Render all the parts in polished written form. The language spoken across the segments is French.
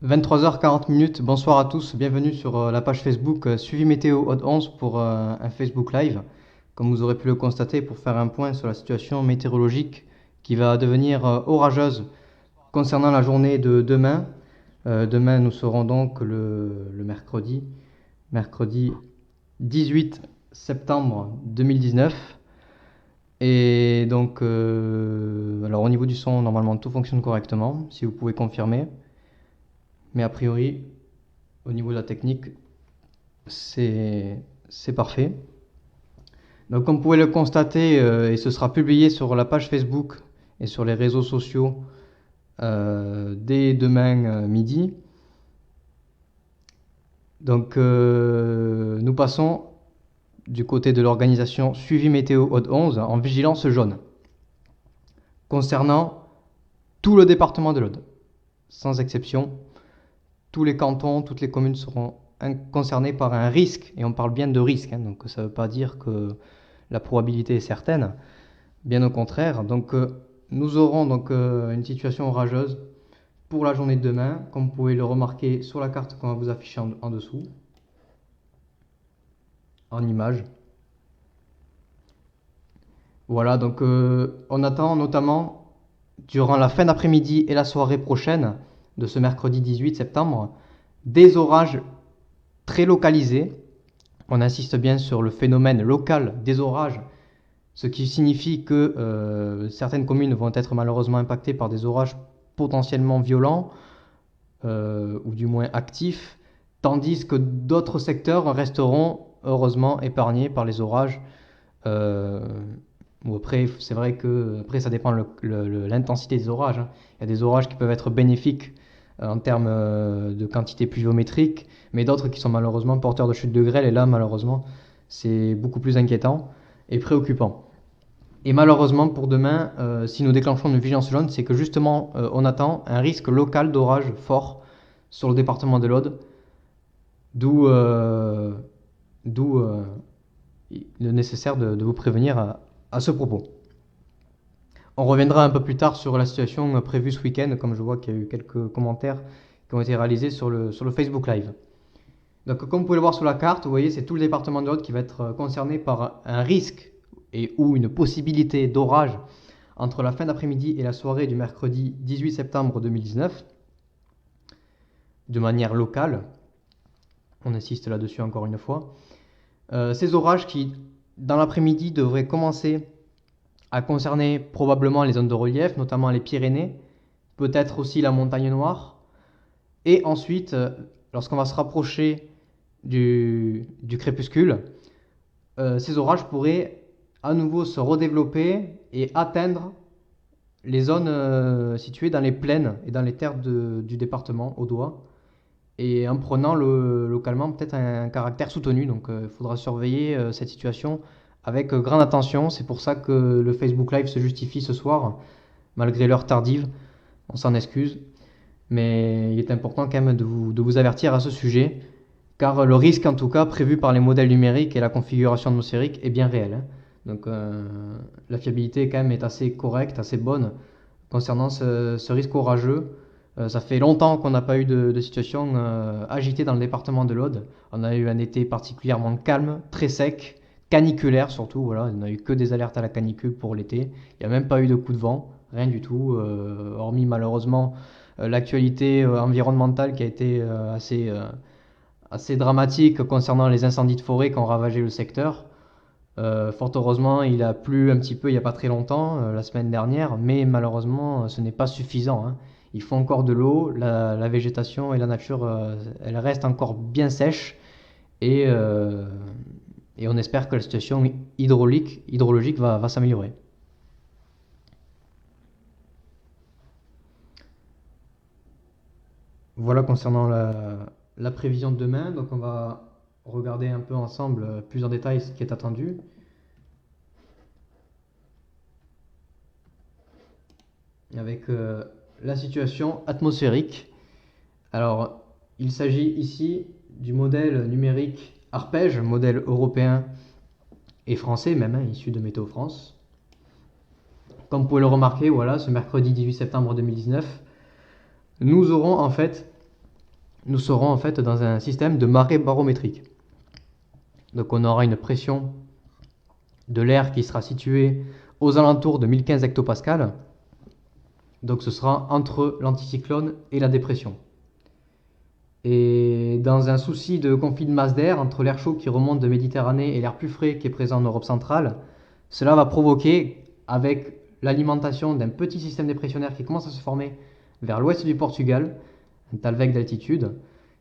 23h40, bonsoir à tous, bienvenue sur la page Facebook Suivi Météo Aude 11 pour un Facebook Live, comme vous aurez pu le constater, pour faire un point sur la situation météorologique qui va devenir orageuse concernant la journée de demain. Demain, nous serons donc le mercredi 18 septembre 2019. Et donc, alors au niveau du son, normalement tout fonctionne correctement, si vous pouvez confirmer. Mais a priori, au niveau de la technique, c'est parfait. Donc comme vous pouvez le constater, et ce sera publié sur la page Facebook et sur les réseaux sociaux dès demain midi. Donc nous passons du côté de l'organisation Suivi Météo Aude 11 en vigilance jaune, concernant tout le département de l'Aude, sans exception. Tous les cantons, toutes les communes seront concernés par un risque, et on parle bien de risque, donc ça ne veut pas dire que la probabilité est certaine, bien au contraire. Donc nous aurons donc une situation orageuse pour la journée de demain, comme vous pouvez le remarquer sur la carte qu'on va vous afficher en dessous, en image. Voilà, donc on attend notamment durant la fin d'après-midi et la soirée prochaine de ce mercredi 18 septembre, des orages très localisés. On insiste bien sur le phénomène local des orages, ce qui signifie que certaines communes vont être malheureusement impactées par des orages potentiellement violents, ou du moins actifs, tandis que d'autres secteurs resteront heureusement épargnés par les orages. Après, c'est vrai que après, ça dépend de l'intensité des orages. Il y a des orages qui peuvent être bénéfiques en termes de quantité pluviométrique, mais d'autres qui sont malheureusement porteurs de chutes de grêle, et là malheureusement c'est beaucoup plus inquiétant et préoccupant. Et malheureusement pour demain, si nous déclenchons une vigilance jaune, c'est que justement on attend un risque local d'orage fort sur le département de l'Aude, d'où d'où le nécessaire de vous prévenir à ce propos. On reviendra un peu plus tard sur la situation prévue ce week-end, comme je vois qu'il y a eu quelques commentaires qui ont été réalisés sur le Facebook Live. Donc, comme vous pouvez le voir sur la carte, vous voyez, c'est tout le département de l'Aude qui va être concerné par un risque et ou une possibilité d'orage entre la fin d'après-midi et la soirée du mercredi 18 septembre 2019, de manière locale. On insiste là-dessus encore une fois. Ces orages qui, dans l'après-midi, devraient commencer à concerner probablement les zones de relief, notamment les Pyrénées, peut-être aussi la Montagne Noire. Et ensuite, lorsqu'on va se rapprocher du crépuscule, ces orages pourraient à nouveau se redévelopper et atteindre les zones situées dans les plaines et dans les terres du département audois, et en prenant localement peut-être un caractère soutenu. Donc il faudra surveiller cette situation avec grande attention. C'est pour ça que le Facebook Live se justifie ce soir, malgré l'heure tardive. On s'en excuse. Mais il est important quand même de vous avertir à ce sujet, car le risque en tout cas prévu par les modèles numériques et la configuration atmosphérique est bien réel, hein. Donc la fiabilité quand même est assez correcte, assez bonne concernant ce risque orageux. Ça fait longtemps qu'on n'a pas eu de situation agitée dans le département de l'Aude. On a eu un été particulièrement calme, très sec, caniculaire surtout. Voilà, on n'a eu que des alertes à la canicule pour l'été. Il n'y a même pas eu de coup de vent, rien du tout, hormis malheureusement l'actualité environnementale qui a été assez dramatique concernant les incendies de forêt qui ont ravagé le secteur. Fort heureusement, il a plu un petit peu il n'y a pas très longtemps, la semaine dernière, mais malheureusement, ce n'est pas suffisant, hein. Il faut encore de l'eau, la végétation et la nature, elle reste encore bien sèche, et, euh, et on espère que la situation hydrologique va s'améliorer. Voilà concernant la prévision de demain. Donc on va regarder un peu ensemble plus en détail ce qui est attendu. Avec la situation atmosphérique. Alors, il s'agit ici du modèle numérique Arpège, modèle européen et français même, hein, issu de Météo France. Comme vous pouvez le remarquer, voilà, ce mercredi 18 septembre 2019, nous serons en fait dans un système de marée barométrique. Donc on aura une pression de l'air qui sera située aux alentours de 1015 hectopascales. Donc ce sera entre l'anticyclone et la dépression. Et dans un souci de conflit de masse d'air entre l'air chaud qui remonte de Méditerranée et l'air plus frais qui est présent en Europe centrale, cela va provoquer, avec l'alimentation d'un petit système dépressionnaire qui commence à se former vers l'ouest du Portugal, un talweg d'altitude,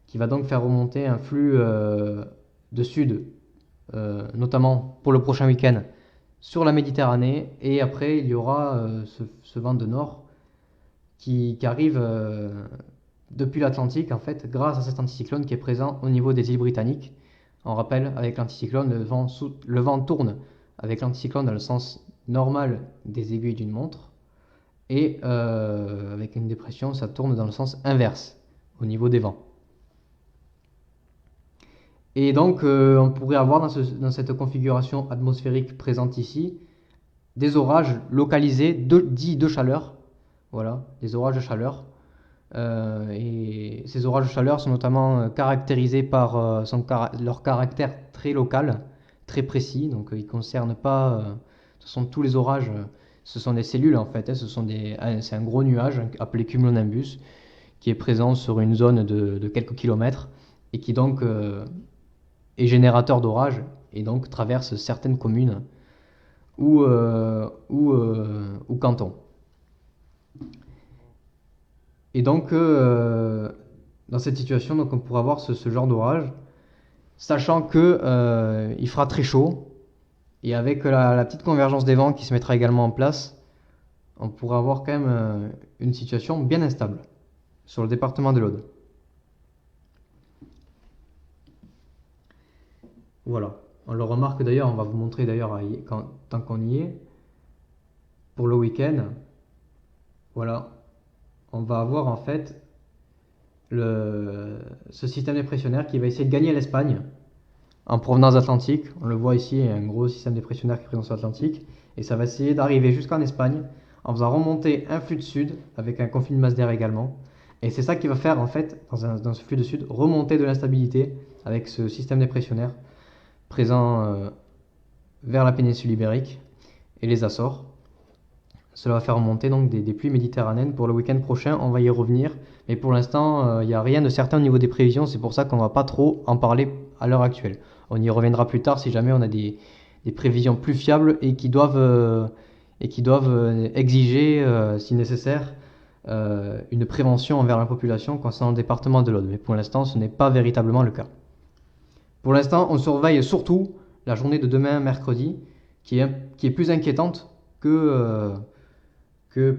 qui va donc faire remonter un flux de sud, notamment pour le prochain week-end, sur la Méditerranée. Et après, il y aura ce vent de nord qui arrive depuis l'Atlantique, en fait, grâce à cet anticyclone qui est présent au niveau des îles britanniques. On rappelle, avec l'anticyclone, le vent tourne avec l'anticyclone dans le sens normal des aiguilles d'une montre, et avec une dépression, ça tourne dans le sens inverse au niveau des vents. Et donc, on pourrait avoir dans cette configuration atmosphérique présente ici des orages localisés dits de chaleur. Voilà, des orages de chaleur. Et ces orages de chaleur sont notamment caractérisés par leur caractère très local, très précis. Donc, ils ne concernent pas. Ce sont tous les orages. Ce sont des cellules en fait. C'est un gros nuage appelé cumulonimbus qui est présent sur une zone de quelques kilomètres et qui donc est générateur d'orages et donc traverse certaines communes ou cantons. Et donc, dans cette situation, donc, on pourra avoir ce genre d'orage, sachant que il fera très chaud, et avec la petite convergence des vents qui se mettra également en place, on pourra avoir quand même une situation bien instable sur le département de l'Aude. Voilà. On le remarque d'ailleurs, on va vous montrer d'ailleurs tant qu'on y est. pour le week-end, voilà, on va avoir en fait ce système dépressionnaire qui va essayer de gagner l'Espagne en provenance atlantique. On le voit ici, il y a un gros système dépressionnaire qui est présent sur l'Atlantique. Et ça va essayer d'arriver jusqu'en Espagne en faisant remonter un flux de sud avec un conflit de masse d'air également. Et c'est ça qui va faire en fait, dans ce flux de sud, remonter de l'instabilité avec ce système dépressionnaire présent vers la péninsule ibérique et les Açores. Cela va faire remonter donc des pluies méditerranéennes pour le week-end prochain, on va y revenir. Mais pour l'instant, il n'y a rien de certain au niveau des prévisions, c'est pour ça qu'on ne va pas trop en parler à l'heure actuelle. On y reviendra plus tard si jamais on a des prévisions plus fiables et qui doivent exiger, si nécessaire, une prévention envers la population concernant le département de l'Aude. Mais pour l'instant, ce n'est pas véritablement le cas. Pour l'instant, on surveille surtout la journée de demain, mercredi, qui est plus inquiétante que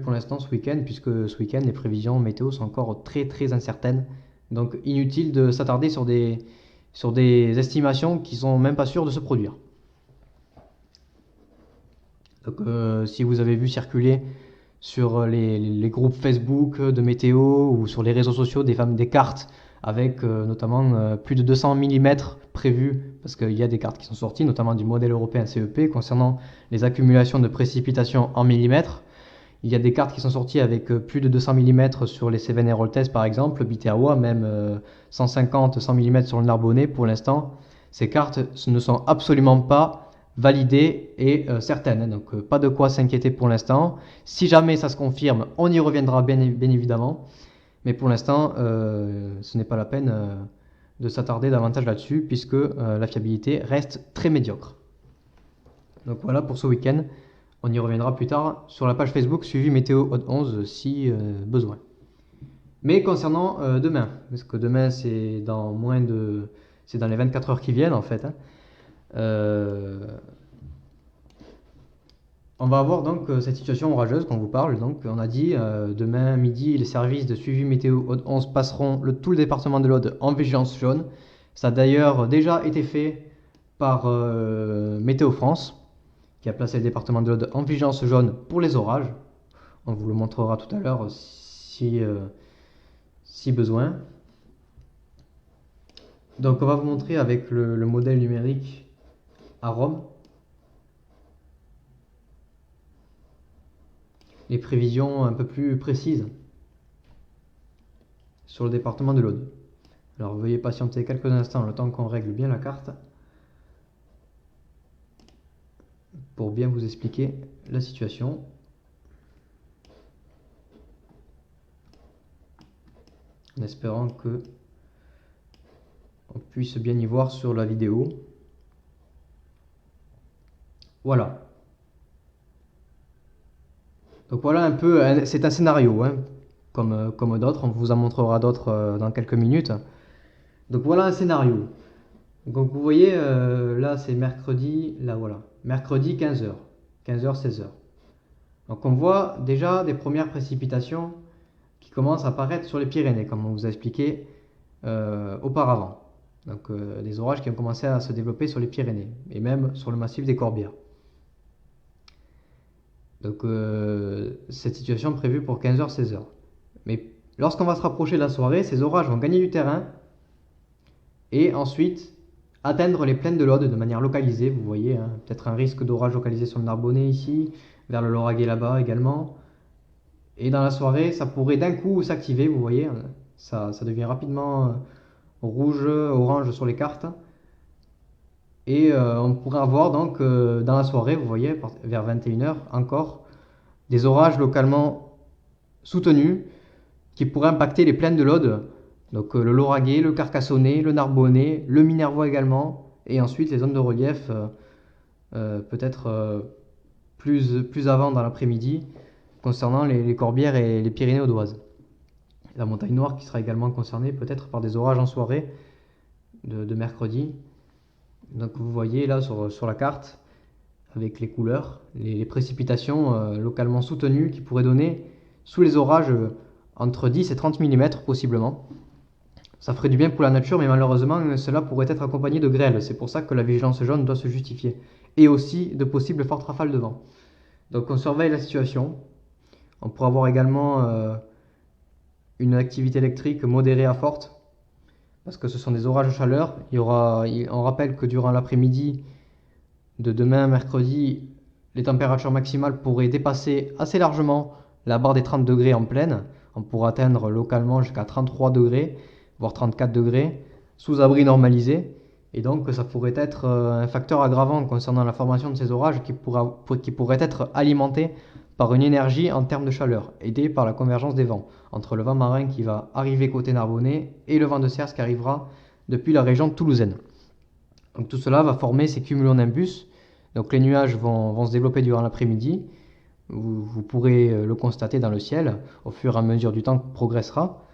pour l'instant ce week-end, puisque ce week-end, les prévisions météo sont encore très très incertaines. Donc inutile de s'attarder sur des estimations qui sont même pas sûres de se produire. Donc si vous avez vu circuler sur les groupes Facebook de météo ou sur les réseaux sociaux des cartes avec notamment plus de 200 mm prévus, parce qu'il y a des cartes qui sont sorties, notamment du modèle européen CEP, concernant les accumulations de précipitations en millimètres. Il y a des cartes qui sont sorties avec plus de 200 mm sur les Cévennes et Roltès par exemple, Biterrois, même 150-100 mm sur le Narbonnais. Pour l'instant, ces cartes ne sont absolument pas validées et certaines, donc pas de quoi s'inquiéter pour l'instant. Si jamais ça se confirme, on y reviendra bien évidemment, mais pour l'instant, ce n'est pas la peine de s'attarder davantage là-dessus, puisque la fiabilité reste très médiocre. Donc voilà pour ce week-end. On y reviendra plus tard sur la page Facebook suivi Météo Aude 11 si besoin. Mais concernant demain, parce que demain c'est dans les 24 heures qui viennent en fait. On va avoir donc cette situation orageuse qu'on vous parle. Donc on a dit demain midi, les services de suivi Météo Aude 11 passeront tout le département de l'Aude en vigilance jaune. Ça a d'ailleurs déjà été fait par Météo France, qui a placé le département de l'Aude en vigilance jaune pour les orages. On vous le montrera tout à l'heure si besoin. Donc on va vous montrer avec le modèle numérique à Rome les prévisions un peu plus précises sur le département de l'Aude. Alors veuillez patienter quelques instants le temps qu'on règle bien la carte pour bien vous expliquer la situation. En espérant que on puisse bien y voir sur la vidéo. Voilà. Donc voilà un peu, c'est un scénario, hein, comme d'autres, on vous en montrera d'autres dans quelques minutes. Donc voilà un scénario. Donc vous voyez, là c'est mercredi, là voilà, mercredi 15h, 15h, 16h. Donc on voit déjà des premières précipitations qui commencent à apparaître sur les Pyrénées, comme on vous a expliqué auparavant. Donc des orages qui ont commencé à se développer sur les Pyrénées, et même sur le massif des Corbières. Donc cette situation est prévue pour 15h, 16h. Mais lorsqu'on va se rapprocher de la soirée, ces orages vont gagner du terrain, et ensuite atteindre les plaines de l'Aude de manière localisée. Vous voyez, hein, peut-être un risque d'orage localisé sur le Narbonnais ici, vers le Lauragais là-bas également. Et dans la soirée, ça pourrait d'un coup s'activer, vous voyez, ça devient rapidement rouge, orange sur les cartes. Et on pourrait avoir donc dans la soirée, vous voyez, vers 21h encore, des orages localement soutenus qui pourraient impacter les plaines de l'Aude. Donc le Lauragais, le Carcassonnais, le Narbonnais, le Minervois également, et ensuite les zones de relief peut-être plus avant dans l'après-midi, concernant les Corbières et les Pyrénées audoises. La montagne noire qui sera également concernée peut-être par des orages en soirée de mercredi. Donc vous voyez là sur la carte, avec les couleurs, les précipitations localement soutenues qui pourraient donner, sous les orages, entre 10 et 30 mm possiblement. Ça ferait du bien pour la nature, mais malheureusement, cela pourrait être accompagné de grêle. C'est pour ça que la vigilance jaune doit se justifier. Et aussi de possibles fortes rafales de vent. Donc on surveille la situation. On pourra avoir également une activité électrique modérée à forte, parce que ce sont des orages de chaleur. On rappelle que durant l'après-midi de demain, mercredi, les températures maximales pourraient dépasser assez largement la barre des 30 degrés en pleine. On pourra atteindre localement jusqu'à 33 degrés, voire 34 degrés, sous abri normalisé. Et donc ça pourrait être un facteur aggravant concernant la formation de ces orages qui pourrait être alimenté par une énergie en termes de chaleur, aidée par la convergence des vents, entre le vent marin qui va arriver côté Narbonnais et le vent de Cerce qui arrivera depuis la région toulousaine. Donc tout cela va former ces cumulonimbus. Donc les nuages vont se développer durant l'après-midi. Vous pourrez le constater dans le ciel au fur et à mesure du temps que progressera.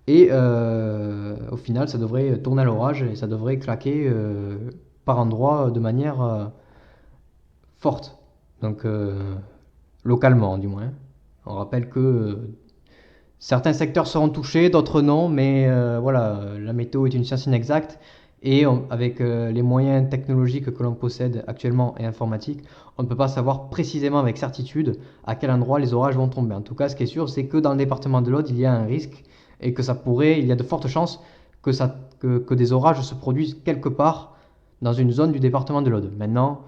Et au final, ça devrait tourner à l'orage et ça devrait claquer par endroits de manière forte. Donc localement du moins. On rappelle que certains secteurs seront touchés, d'autres non, mais voilà, la météo est une science inexacte et avec les moyens technologiques que l'on possède actuellement et informatiques, on ne peut pas savoir précisément avec certitude à quel endroit les orages vont tomber. En tout cas, ce qui est sûr, c'est que dans le département de l'Aude, il y a un risque et que il y a de fortes chances que des orages se produisent quelque part dans une zone du département de l'Aude. Maintenant,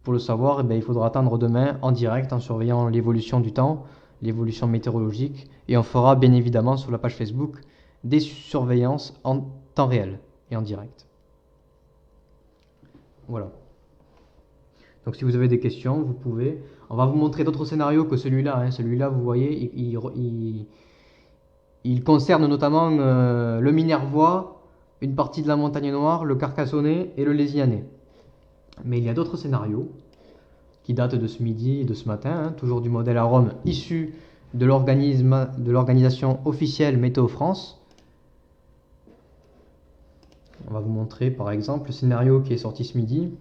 pour le savoir, il faudra attendre demain en direct en surveillant l'évolution du temps, l'évolution météorologique, et on fera bien évidemment sur la page Facebook des surveillances en temps réel et en direct. Voilà. Donc si vous avez des questions, vous pouvez. On va vous montrer d'autres scénarios que celui-là. Celui-là, vous voyez, il concerne notamment le Minervois, une partie de la Montagne Noire, le Carcassonnais et le Lézianais. Mais il y a d'autres scénarios qui datent de ce midi et de ce matin, toujours du modèle à Rome issu de l'organisation officielle Météo France. On va vous montrer par exemple le scénario qui est sorti ce midi,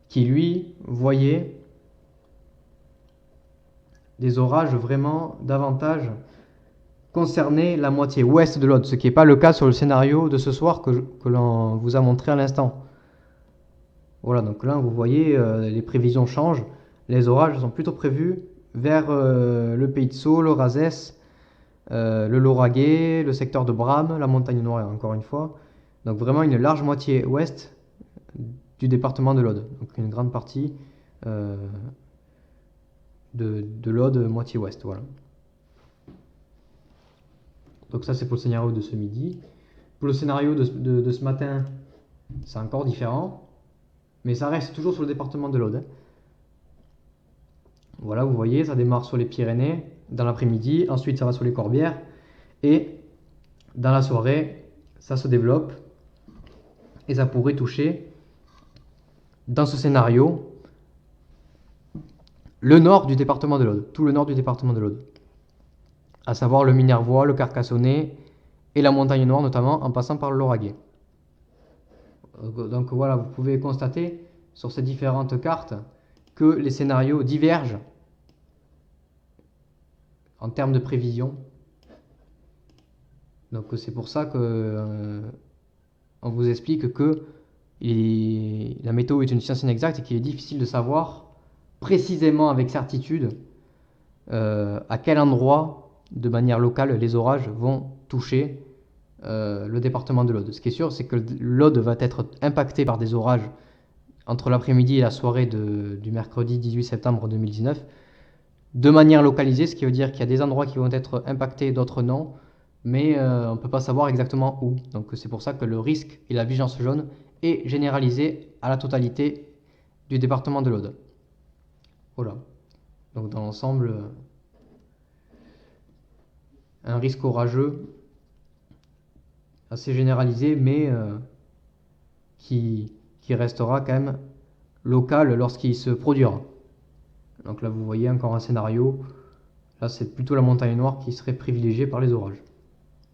qui lui voyait des orages vraiment davantage concerner la moitié ouest de l'Aude, ce qui n'est pas le cas sur le scénario de ce soir que l'on vous a montré à l'instant. Voilà, donc là vous voyez, les prévisions changent, les orages sont plutôt prévus vers le Pays de Sceaux, le Razès, le Lauragais, le secteur de Bram, la Montagne Noire encore une fois. Donc vraiment une large moitié ouest du département de l'Aude, donc une grande partie de l'Aude, moitié ouest, voilà. Donc ça c'est pour le scénario de ce midi. Pour le scénario de ce matin, c'est encore différent, mais ça reste toujours sur le département de l'Aude. Voilà, vous voyez, ça démarre sur les Pyrénées dans l'après-midi, ensuite ça va sur les Corbières, et dans la soirée, ça se développe, et ça pourrait toucher, dans ce scénario, le nord du département de l'Aude, tout le nord du département de l'Aude, à savoir le Minervois, le Carcassonnais et la Montagne Noire notamment, en passant par le Lauragais. Donc voilà, vous pouvez constater sur ces différentes cartes que les scénarios divergent en termes de prévision. Donc c'est pour ça que on vous explique que la météo est une science inexacte et qu'il est difficile de savoir précisément avec certitude à quel endroit de manière locale les orages vont toucher le département de l'Aude. Ce qui est sûr, c'est que l'Aude va être impacté par des orages entre l'après-midi et la soirée du mercredi 18 septembre 2019 de manière localisée, ce qui veut dire qu'il y a des endroits qui vont être impactés, d'autres non, mais on ne peut pas savoir exactement où. Donc c'est pour ça que le risque et la vigilance jaune est généralisé à la totalité du département de l'Aude. Voilà. Donc dans l'ensemble, un risque orageux assez généralisé, mais qui restera quand même local lorsqu'il se produira. Donc là vous voyez encore un scénario, là c'est plutôt la Montagne Noire qui serait privilégiée par les orages.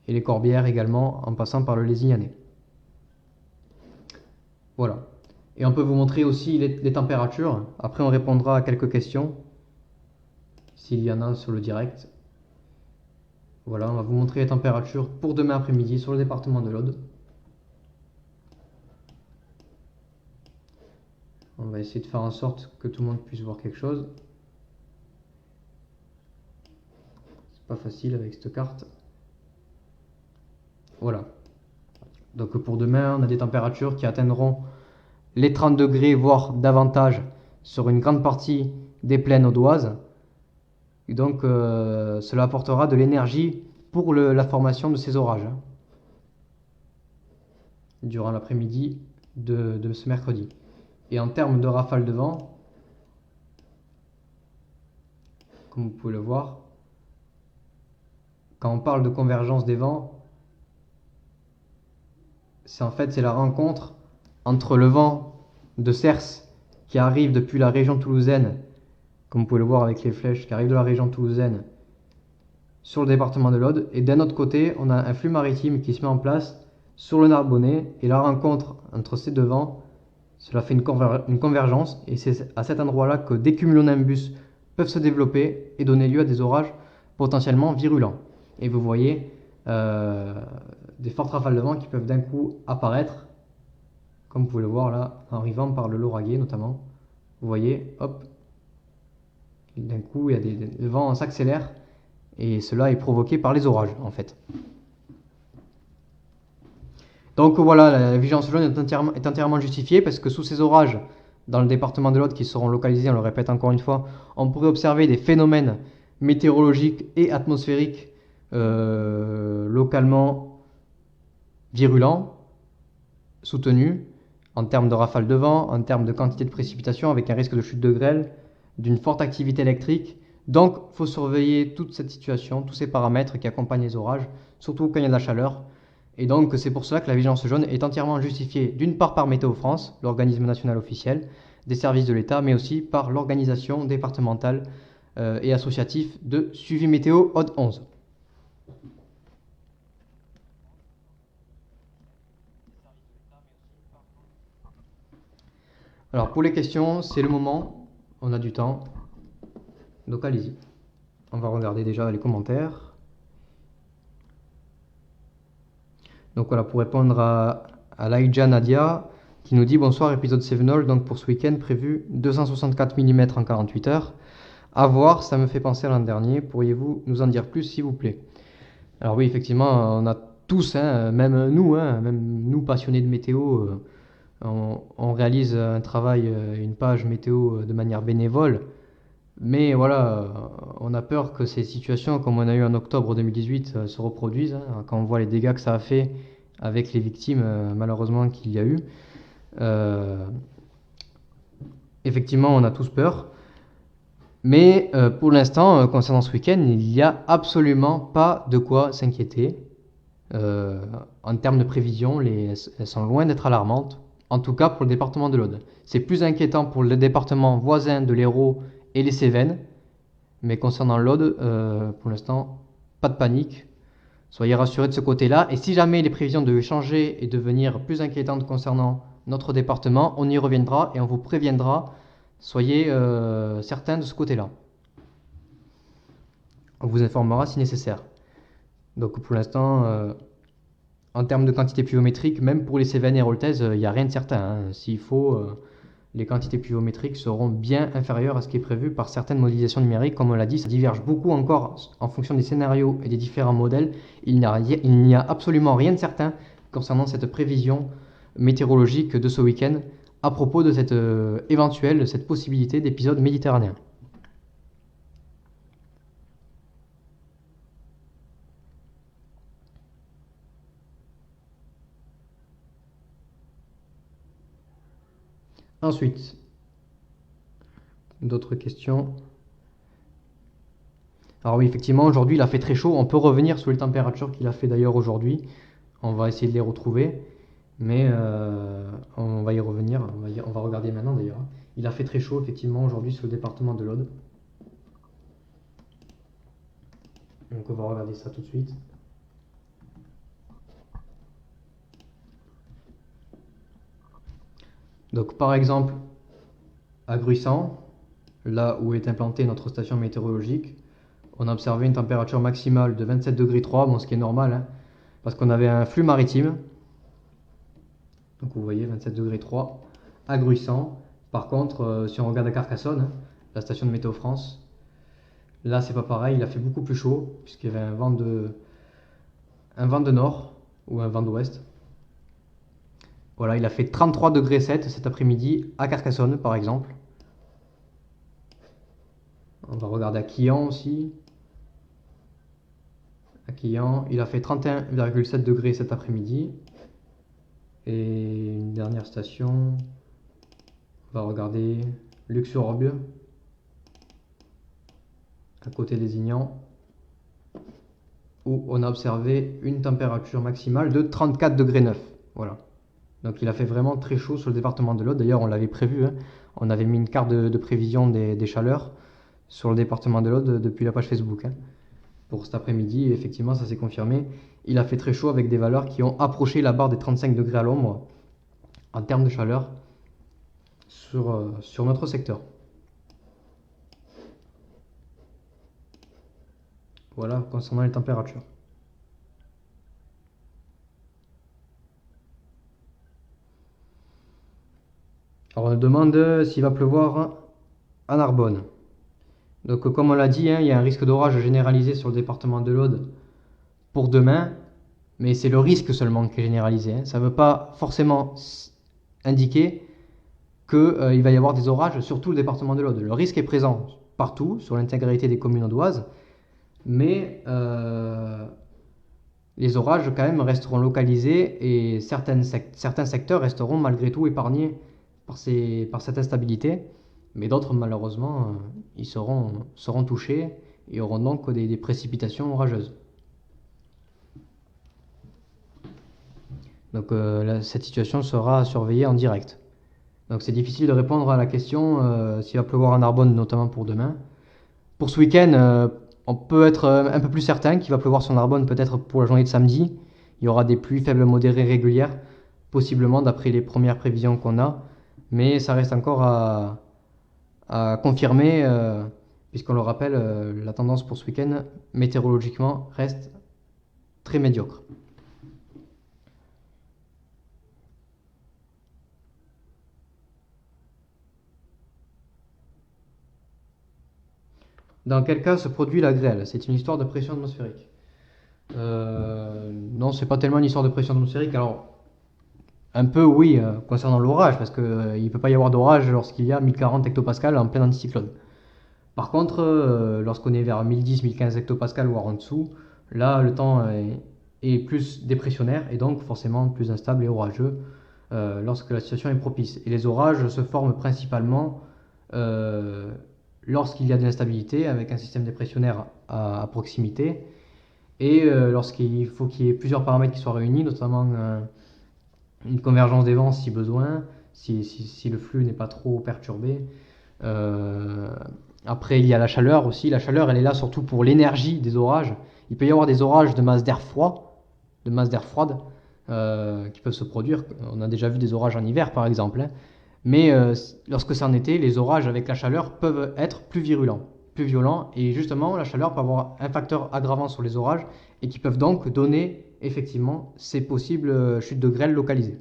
Et les Corbières également en passant par le Lézianais. Voilà. Et on peut vous montrer aussi les températures. Après on répondra à quelques questions, s'il y en a sur le direct. Voilà, on va vous montrer les températures pour demain après-midi sur le département de l'Aude. On va essayer de faire en sorte que tout le monde puisse voir quelque chose. pas facile avec cette carte. Voilà. Donc pour demain, on a des températures qui atteindront les 30 degrés, voire davantage, sur une grande partie des plaines audoises. Et donc cela apportera de l'énergie pour la formation de ces orages durant l'après-midi de ce mercredi. Et en termes de rafales de vent, comme vous pouvez le voir, quand on parle de convergence des vents, c'est la rencontre entre le vent de Cers qui arrive depuis la région toulousaine, comme vous pouvez le voir avec les flèches, qui arrive de la région toulousaine sur le département de l'Aude, et d'un autre côté, on a un flux maritime qui se met en place sur le Narbonnais, et la rencontre entre ces deux vents, cela fait une convergence, et c'est à cet endroit-là que des cumulonimbus peuvent se développer et donner lieu à des orages potentiellement virulents. Et vous voyez des fortes rafales de vent qui peuvent d'un coup apparaître, comme vous pouvez le voir là, en arrivant par le Lauragais notamment. Vous voyez, hop, d'un coup, le vent s'accélère, et cela est provoqué par les orages en fait. Donc voilà, la vigilance jaune est entièrement justifiée parce que sous ces orages, dans le département de l'Aude qui seront localisés, on le répète encore une fois, on pourrait observer des phénomènes météorologiques et atmosphériques localement virulents, soutenus, en termes de rafales de vent, en termes de quantité de précipitations, avec un risque de chute de grêle, d'une forte activité électrique. Donc, il faut surveiller toute cette situation, tous ces paramètres qui accompagnent les orages, surtout quand il y a de la chaleur. Et donc, c'est pour cela que la vigilance jaune est entièrement justifiée, d'une part par Météo France, l'organisme national officiel des services de l'État, mais aussi par l'organisation départementale et associative de suivi météo Aude 11. Alors, pour les questions, c'est le moment, on a du temps. Donc allez-y. On va regarder déjà les commentaires. Donc voilà, pour répondre à Laïdja Nadia, qui nous dit bonsoir, épisode Sevenol, donc pour ce week-end prévu 264 mm en 48 heures. À voir, ça me fait penser à l'an dernier. Pourriez-vous nous en dire plus, s'il vous plaît? Alors oui, effectivement, on a tous, même nous passionnés de météo, on réalise un travail, une page météo de manière bénévole. Mais voilà, on a peur que ces situations, comme on a eu en octobre 2018, se reproduisent, quand on voit les dégâts que ça a fait avec les victimes, malheureusement, qu'il y a eu. Effectivement, on a tous peur. Mais pour l'instant, concernant ce week-end, il n'y a absolument pas de quoi s'inquiéter. En termes de prévision, elles sont loin d'être alarmantes, en tout cas pour le département de l'Aude. C'est plus inquiétant pour le département voisin de l'Hérault et les Cévennes, mais concernant l'Aude, pour l'instant, pas de panique. Soyez rassurés de ce côté-là, et si jamais les prévisions devaient changer et devenir plus inquiétantes concernant notre département, on y reviendra et on vous préviendra. Soyez certains de ce côté-là. On vous informera si nécessaire. Donc pour l'instant, en termes de quantité pluviométrique, même pour les Cévennes et Héroltaises, il n'y a rien de certain. S'il faut, les quantités pluviométriques seront bien inférieures à ce qui est prévu par certaines modélisations numériques. Comme on l'a dit, ça diverge beaucoup encore en fonction des scénarios et des différents modèles. Il n'y a absolument rien de certain concernant cette prévision météorologique de ce week-end à propos de cette possibilité d'épisode méditerranéen. Ensuite, d'autres questions. Alors oui, effectivement, aujourd'hui il a fait très chaud. On peut revenir sur les températures qu'il a fait d'ailleurs aujourd'hui. On va essayer de les retrouver. Mais on va y revenir, on va regarder maintenant d'ailleurs. Il a fait très chaud effectivement aujourd'hui sur le département de l'Aude. Donc on va regarder ça tout de suite. Donc par exemple, à Gruissant, là où est implantée notre station météorologique, on a observé une température maximale de 27,3 degrés, bon, ce qui est normal, parce qu'on avait un flux maritime. Donc vous voyez 27,3 degrés à Gruissant. Par contre, si on regarde à Carcassonne, la station de Météo France, Là, c'est pas pareil, il a fait beaucoup plus chaud, puisqu'il y avait un vent de nord ou un vent d'ouest. Voilà, il a fait 33 degrés 7 cet après-midi à Carcassonne, par exemple. On va regarder à Quillan aussi. À Quillan, il a fait 31,7 degrés cet après-midi. Et une dernière station, on va regarder Luxembourg, à côté des Ignans, où on a observé une température maximale de 34 degrés 9. Voilà. Donc il a fait vraiment très chaud sur le département de l'Aude. D'ailleurs, on l'avait prévu, hein. On avait mis une carte de prévision des chaleurs sur le département de l'Aude depuis la page Facebook, hein, pour cet après-midi. Et effectivement, ça s'est confirmé. Il a fait très chaud avec des valeurs qui ont approché la barre des 35 degrés à l'ombre en termes de chaleur sur notre secteur. Voilà concernant les températures. Alors on demande s'il va pleuvoir à Narbonne. Donc comme on l'a dit, hein, il y a un risque d'orage généralisé sur le département de l'Aude pour demain, mais c'est le risque seulement qui est généralisé, hein. Ça ne veut pas forcément indiquer qu'il va y avoir des orages sur tout le département de l'Aude. Le risque est présent partout, sur l'intégralité des communes audoises, mais les orages quand même resteront localisés et certains secteurs resteront malgré tout épargnés par cette instabilité, mais d'autres malheureusement ils seront touchés et auront donc des précipitations orageuses. Donc cette situation sera surveillée en direct. Donc c'est difficile de répondre à la question s'il va pleuvoir à Narbonne, notamment pour demain. Pour ce week-end, on peut être un peu plus certain qu'il va pleuvoir sur Narbonne peut-être pour la journée de samedi. Il y aura des pluies faibles, modérées, régulières, possiblement d'après les premières prévisions qu'on a. Mais ça reste encore à confirmer, puisqu'on le rappelle, la tendance pour ce week-end, météorologiquement, reste très médiocre. Dans quel cas se produit la grêle? C'est une histoire de pression atmosphérique. Non, c'est pas tellement une histoire de pression atmosphérique. Alors, un peu oui, concernant l'orage, parce qu'il ne peut pas y avoir d'orage lorsqu'il y a 1040 hectopascales en plein anticyclone. Par contre, lorsqu'on est vers 1010-1015 hectopascales voire en dessous, là le temps est plus dépressionnaire et donc forcément plus instable et orageux lorsque la situation est propice. Et les orages se forment principalement lorsqu'il y a de l'instabilité avec un système dépressionnaire à proximité et lorsqu'il faut qu'il y ait plusieurs paramètres qui soient réunis, notamment une convergence des vents si besoin, si le flux n'est pas trop perturbé. Après, il y a la chaleur aussi. La chaleur, elle est là surtout pour l'énergie des orages. Il peut y avoir des orages de masse d'air froid, de masse d'air froide, qui peuvent se produire. On a déjà vu des orages en hiver, par exemple, hein. Mais lorsque c'est en été, les orages avec la chaleur peuvent être plus virulents, plus violents. Et justement, la chaleur peut avoir un facteur aggravant sur les orages et qui peuvent donc donner effectivement ces possibles chutes de grêle localisées.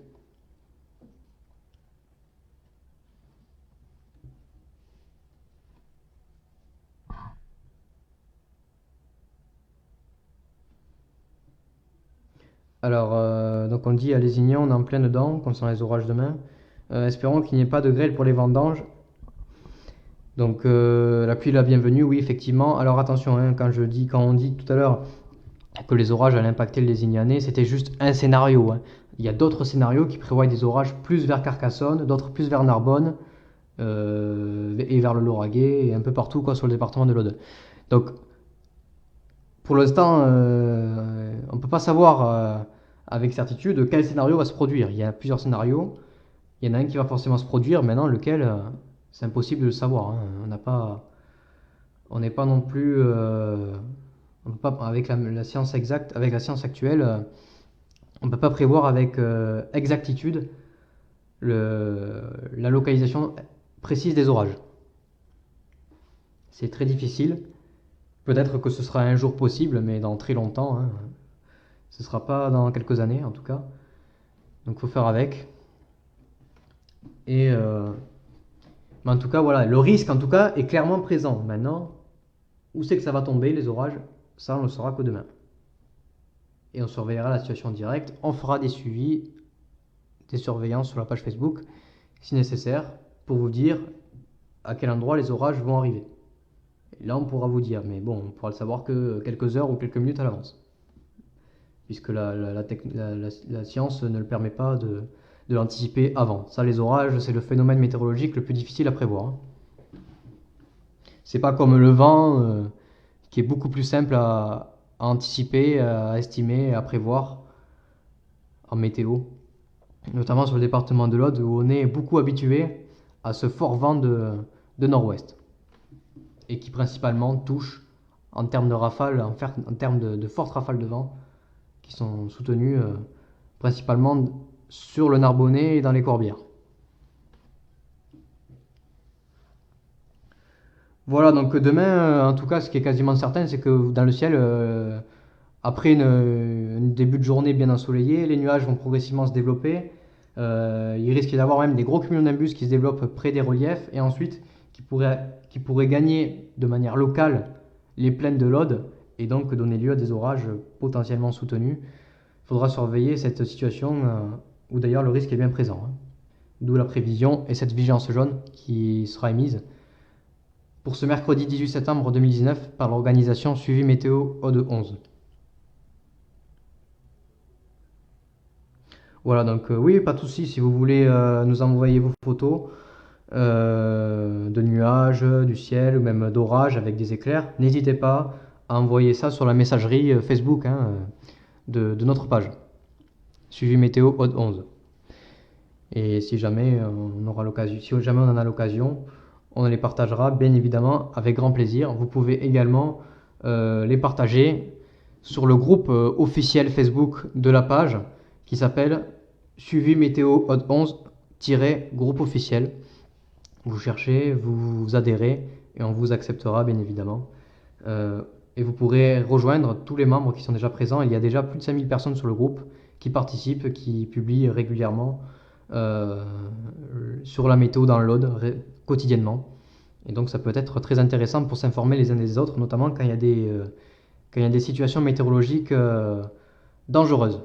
Alors, donc on dit à Lézignan, on est en plein dedans, concernant les orages demain. Espérons qu'il n'y ait pas de grêle pour les vendanges. Donc la pluie est la bienvenue, oui, effectivement. Alors attention, hein, quand on dit tout à l'heure que les orages allaient impacter le Lézignanais, c'était juste un scénario, hein. Il y a d'autres scénarios qui prévoient des orages plus vers Carcassonne, d'autres plus vers Narbonne, et vers le Lauragais, et un peu partout quoi, sur le département de l'Aude. Donc, pour l'instant, on ne peut pas savoir avec certitude quel scénario va se produire. Il y a plusieurs scénarios. Il y en a un qui va forcément se produire. Maintenant, lequel, c'est impossible de le savoir, hein. On n'est pas non plus, on peut pas, avec la science exacte, avec la science actuelle, on ne peut pas prévoir avec exactitude la localisation précise des orages. C'est très difficile. Peut-être que ce sera un jour possible, mais dans très longtemps, hein. Ce ne sera pas dans quelques années, en tout cas. Donc, il faut faire avec. Mais en tout cas, voilà, le risque, en tout cas, est clairement présent. Maintenant, Où c'est que ça va tomber, les orages? Ça, on le saura que demain. Et on surveillera la situation en direct. On fera des suivis, des surveillances sur la page Facebook, si nécessaire, pour vous dire à quel endroit les orages vont arriver. Et là, on pourra vous dire, mais bon, on pourra le savoir que quelques heures ou quelques minutes à l'avance, puisque la science ne le permet pas de l'anticiper avant. Ça, les orages, c'est le phénomène météorologique le plus difficile à prévoir, hein. C'est pas comme le vent, qui est beaucoup plus simple à anticiper, à estimer, à prévoir en météo, notamment sur le département de l'Aude où on est beaucoup habitué à ce fort vent de nord-ouest et qui principalement touche en termes de rafales, en termes de fortes rafales de vent qui sont soutenues principalement sur le Narbonnais et dans les Corbières. Voilà, donc demain, en tout cas, ce qui est quasiment certain, c'est que dans le ciel, après un début de journée bien ensoleillé, les nuages vont progressivement se développer. Il risque d'avoir même des gros cumulonimbus qui se développent près des reliefs et ensuite qui pourraient gagner de manière locale les plaines de l'Aude et donc donner lieu à des orages potentiellement soutenus. Il faudra surveiller cette situation où d'ailleurs le risque est bien présent, hein. D'où la prévision et cette vigilance jaune qui sera émise pour ce mercredi 18 septembre 2019 par l'organisation Suivi Météo Aude 11. Voilà, donc oui, pas de souci, si vous voulez nous envoyer vos photos de nuages, du ciel ou même d'orages avec des éclairs, n'hésitez pas à envoyer ça sur la messagerie Facebook, hein, de notre page, Suivi Météo Aude 11. Et si jamais on aura l'occasion, si jamais on en a l'occasion, on les partagera bien évidemment avec grand plaisir. Vous pouvez également les partager sur le groupe officiel Facebook de la page qui s'appelle Suivi Météo Aude 11-groupe officiel. Vous cherchez, vous adhérez et on vous acceptera bien évidemment. Et vous pourrez rejoindre tous les membres qui sont déjà présents. Il y a déjà plus de 5000 personnes sur le groupe qui participent, qui publient régulièrement sur la météo dans l'Aude quotidiennement. Et donc ça peut être très intéressant pour s'informer les uns des autres, notamment quand il y a des situations météorologiques dangereuses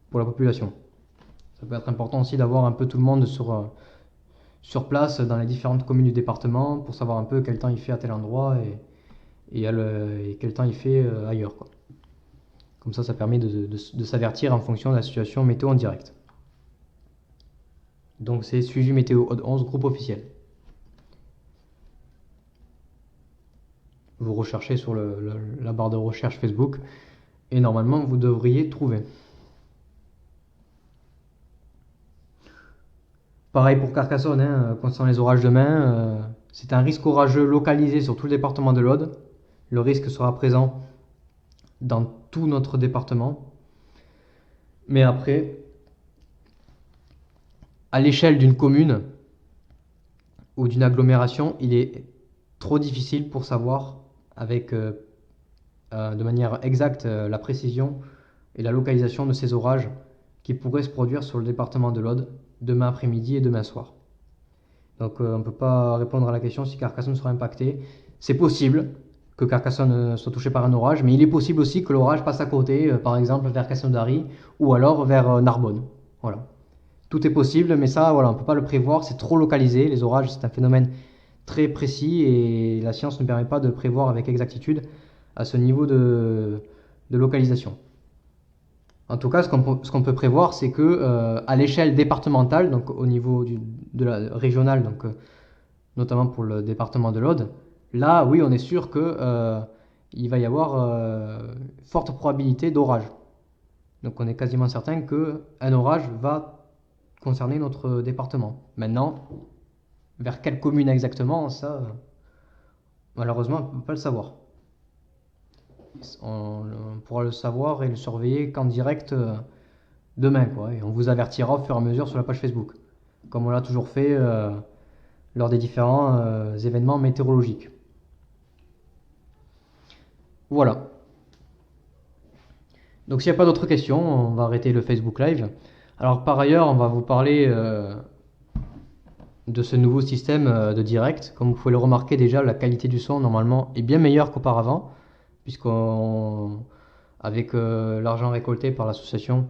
pour la population. Ça peut être important aussi d'avoir un peu tout le monde sur place dans les différentes communes du département pour savoir un peu quel temps il fait à tel endroit et quel temps il fait ailleurs, quoi. Comme ça permet de s'avertir en fonction de la situation météo en direct. Donc c'est Suivi Météo Aude 11, groupe officiel. Vous recherchez sur la barre de recherche Facebook et normalement vous devriez trouver. Pareil pour Carcassonne, hein, concernant les orages demain, c'est un risque orageux localisé sur tout le département de l'Aude. Le risque sera présent dans tout notre département. Mais après, à l'échelle d'une commune ou d'une agglomération, il est trop difficile pour savoir avec de manière exacte la précision et la localisation de ces orages qui pourraient se produire sur le département de l'Aude demain après-midi et demain soir. Donc on ne peut pas répondre à la question si Carcassonne sera impacté. C'est possible que Carcassonne soit touché par un orage, mais il est possible aussi que l'orage passe à côté, par exemple vers Castelnaudary ou alors vers Narbonne. Voilà. Tout est possible, mais ça, voilà, on ne peut pas le prévoir, c'est trop localisé. Les orages, c'est un phénomène très précis et la science ne permet pas de prévoir avec exactitude à ce niveau de localisation. En tout cas, ce qu'on peut prévoir, c'est que à l'échelle départementale, donc au niveau de la régionale, donc notamment pour le département de l'Aude, là, oui, on est sûr que il va y avoir forte probabilité d'orage. Donc on est quasiment certain qu'un orage va concerner notre département. Maintenant, vers quelle commune exactement, ça, malheureusement, on ne peut pas le savoir. On pourra le savoir et le surveiller qu'en direct demain, quoi. Et on vous avertira au fur et à mesure sur la page Facebook, comme on l'a toujours fait lors des différents événements météorologiques. Voilà. Donc s'il n'y a pas d'autres questions, on va arrêter le Facebook Live. Alors par ailleurs, on va vous parler de ce nouveau système de direct. Comme vous pouvez le remarquer déjà, la qualité du son normalement est bien meilleure qu'auparavant, puisqu'avec l'argent récolté par l'association,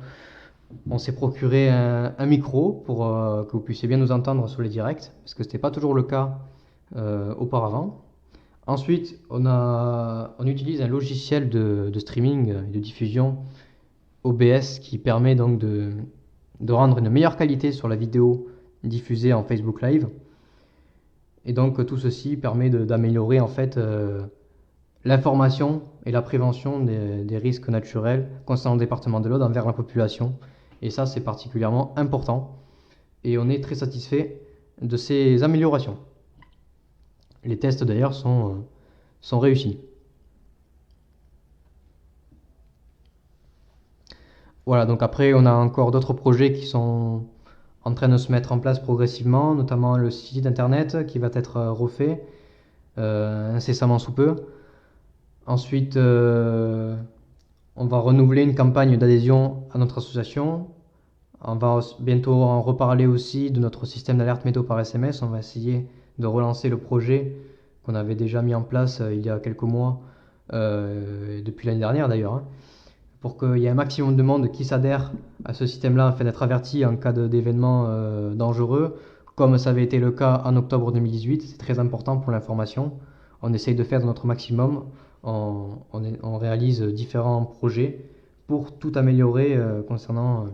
on s'est procuré un micro pour que vous puissiez bien nous entendre sur les directs, parce que ce n'était pas toujours le cas auparavant. Ensuite, on utilise un logiciel de streaming et de diffusion OBS qui permet donc de rendre une meilleure qualité sur la vidéo diffusée en Facebook Live. Et donc tout ceci permet d'améliorer en fait l'information et la prévention des risques naturels concernant le département de l'Aude envers la population. Et ça, c'est particulièrement important. Et on est très satisfait de ces améliorations. Les tests d'ailleurs sont réussis. Voilà, donc après, on a encore d'autres projets qui sont en train de se mettre en place progressivement, notamment le site internet qui va être refait incessamment sous peu. Ensuite, on va renouveler une campagne d'adhésion à notre association. On va bientôt en reparler aussi de notre système d'alerte météo par SMS. On va essayer de relancer le projet qu'on avait déjà mis en place il y a quelques mois, depuis l'année dernière d'ailleurs, hein, pour qu'il y ait un maximum de monde qui s'adhère à ce système-là afin d'être averti en cas d'événements dangereux, comme ça avait été le cas en octobre 2018. C'est très important pour l'information. On essaye de faire de notre maximum. On réalise différents projets pour tout améliorer concernant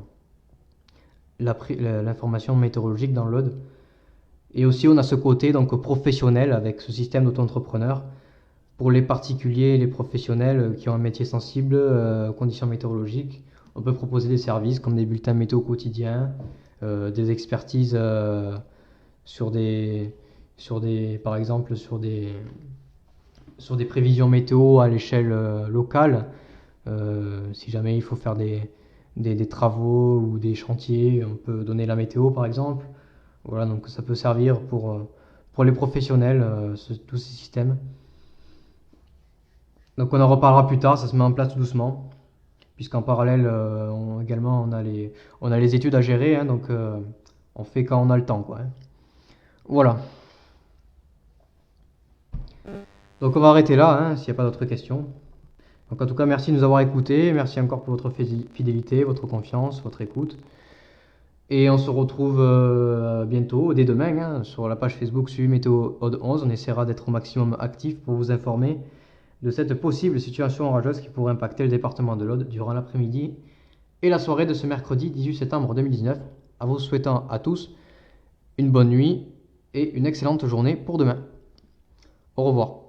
l'information météorologique dans l'Aude. Et aussi, on a ce côté donc professionnel avec ce système d'auto-entrepreneur pour les particuliers et les professionnels qui ont un métier sensible aux conditions météorologiques. On peut proposer des services comme des bulletins météo quotidiens, des expertises par exemple sur des prévisions météo à l'échelle locale. Si jamais il faut faire des travaux ou des chantiers, on peut donner la météo par exemple. Voilà, donc ça peut servir pour les professionnels, tous ces systèmes. Donc on en reparlera plus tard, ça se met en place tout doucement, puisqu'en parallèle, également on a les études à gérer, hein, donc on fait quand on a le temps, quoi, hein. Voilà. Donc on va arrêter là, hein, s'il n'y a pas d'autres questions. Donc en tout cas, merci de nous avoir écoutés, merci encore pour votre fidélité, votre confiance, votre écoute. Et on se retrouve bientôt, dès demain, hein, sur la page Facebook Suivi Météo Aude 11. On essaiera d'être au maximum actif pour vous informer de cette possible situation orageuse qui pourrait impacter le département de l'Aude durant l'après-midi et la soirée de ce mercredi 18 septembre 2019, en vous souhaitant à tous une bonne nuit et une excellente journée pour demain. Au revoir.